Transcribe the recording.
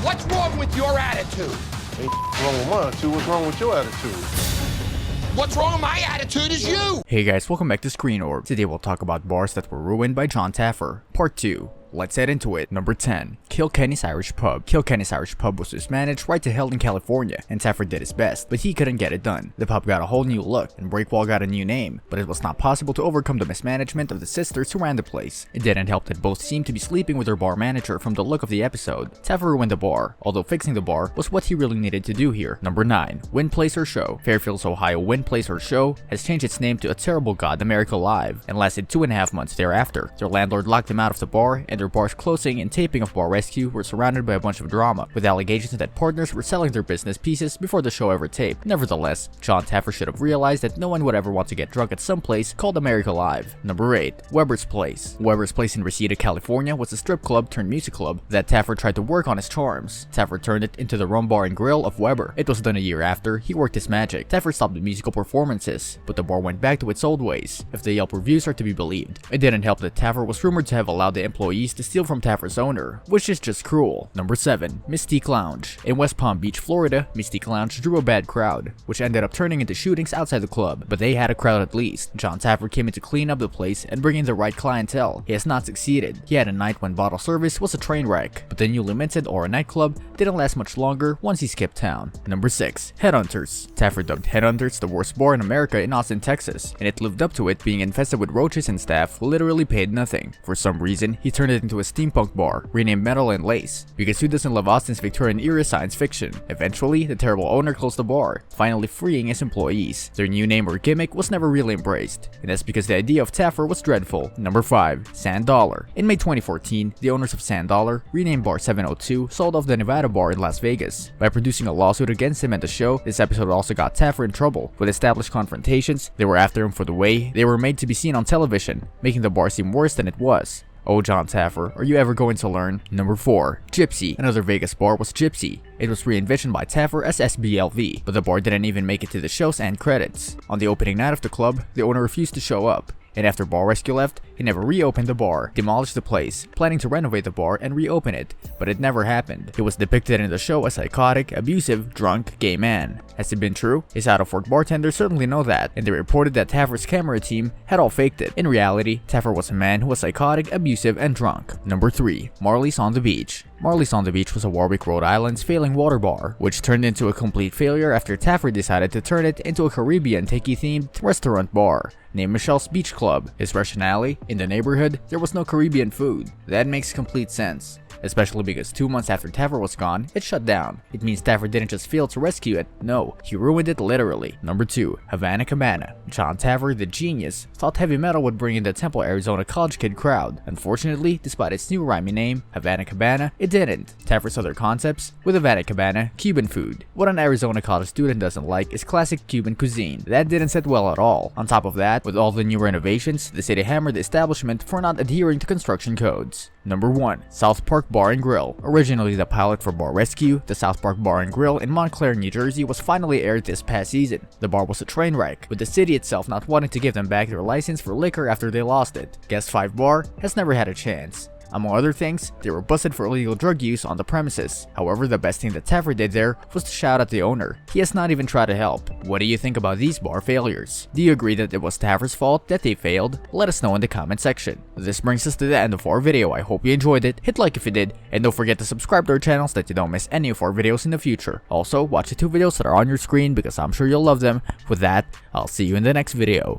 What's wrong with your attitude? Ain't wrong with my attitude. What's wrong with your attitude? What's wrong with my attitude is you! Hey guys, welcome back to Screen Orb. Today we'll talk about bars that were ruined by Jon Taffer, Part 2. Let's head into it. Number 10. Kilkenny's Irish Pub. Kilkenny's Irish Pub was mismanaged right to hell in California, and Taffer did his best, but he couldn't get it done. The pub got a whole new look, and Breakwall got a new name, but it was not possible to overcome the mismanagement of the sisters who ran the place. It didn't help that both seemed to be sleeping with their bar manager from the look of the episode. Taffer ruined the bar, although fixing the bar was what he really needed to do here. Number 9. Win Place or Show. Fairfield's Ohio Win Place or Show has changed its name to A Terrible God America Live, and lasted 2.5 months thereafter. Their landlord locked them out of the bar, and their bar's closing and taping of Bar Rescue were surrounded by a bunch of drama, with allegations that partners were selling their business pieces before the show ever taped. Nevertheless, Jon Taffer should have realized that no one would ever want to get drunk at some place called America Live. Number 8. Weber's Place. Weber's Place in Reseda, California was a strip club turned music club that Taffer tried to work on his charms. Taffer turned it into the rum bar and grill of Weber. It was done a year after he worked his magic. Taffer stopped the musical performances, but the bar went back to its old ways, if the Yelp reviews are to be believed. It didn't help that Taffer was rumored to have allowed the employees to steal from Taffer's owner, which is just cruel. Number 7. Mistique Lounge. In West Palm Beach, Florida, Mistique Lounge drew a bad crowd, which ended up turning into shootings outside the club, but they had a crowd at least. Jon Taffer came in to clean up the place and bring in the right clientele. He has not succeeded. He had a night when bottle service was a train wreck, but the newly minted Aura nightclub didn't last much longer once he skipped town. Number 6. Headhunters. Taffer dubbed Headhunters the worst bar in America in Austin, Texas, and it lived up to it, being infested with roaches and staff who literally paid nothing. For some reason, he turned it into a steampunk bar, renamed Metal and Lace, because who doesn't love Austin's Victorian era science fiction? Eventually, the terrible owner closed the bar, finally freeing his employees. Their new name or gimmick was never really embraced, and that's because the idea of Taffer was dreadful. Number 5. Sand Dollar. In May 2014, the owners of Sand Dollar, renamed Bar 702, sold off the Nevada bar in Las Vegas. By producing a lawsuit against him and the show, this episode also got Taffer in trouble. With established confrontations, they were after him for the way they were made to be seen on television, making the bar seem worse than it was. Oh, Jon Taffer, are you ever going to learn? Number 4. Gypsy. Another Vegas bar was Gypsy. It was re-envisioned by Taffer as SBLV, but the bar didn't even make it to the show's end credits. On the opening night of the club, the owner refused to show up, and after Bar Rescue left, he never reopened the bar, demolished the place, planning to renovate the bar and reopen it, but it never happened. He was depicted in the show as psychotic, abusive, drunk, gay man. Has it been true? His out-of-work bartenders certainly know that, and they reported that Taffer's camera team had all faked it. In reality, Taffer was a man who was psychotic, abusive, and drunk. Number 3. Marley's on the Beach. Marley's on the Beach was a Warwick, Rhode Island's failing water bar, which turned into a complete failure after Taffer decided to turn it into a Caribbean tiki-themed restaurant bar named Michelle's Beach Club. His rationale? In the neighborhood, there was no Caribbean food. That makes complete sense, especially because 2 months after Taffer was gone, it shut down. It means Taffer didn't just fail to rescue it, no, he ruined it literally. Number 2. Havana Cabana. Jon Taffer, the genius, thought heavy metal would bring in the Temple, Arizona college kid crowd. Unfortunately, despite its new rhyming name, Havana Cabana, it didn't. Taffer's other concepts, with Havana Cabana, Cuban food. What an Arizona college student doesn't like is classic Cuban cuisine. That didn't set well at all. On top of that, with all the new renovations, the city hammered the establishment for not adhering to construction codes. Number 1. South Park Bar and Grill. Originally the pilot for Bar Rescue, the South Park Bar and Grill in Montclair, New Jersey was finally aired this past season. The bar was a train wreck, with the city itself not wanting to give them back their license for liquor after they lost it. Guest 5 Bar has never had a chance. Among other things, they were busted for illegal drug use on the premises. However, the best thing that Taffer did there was to shout at the owner. He has not even tried to help. What do you think about these bar failures? Do you agree that it was Taffer's fault that they failed? Let us know in the comment section. This brings us to the end of our video. I hope you enjoyed it. Hit like if you did, and don't forget to subscribe to our channel so that you don't miss any of our videos in the future. Also, watch the 2 videos that are on your screen because I'm sure you'll love them. With that, I'll see you in the next video.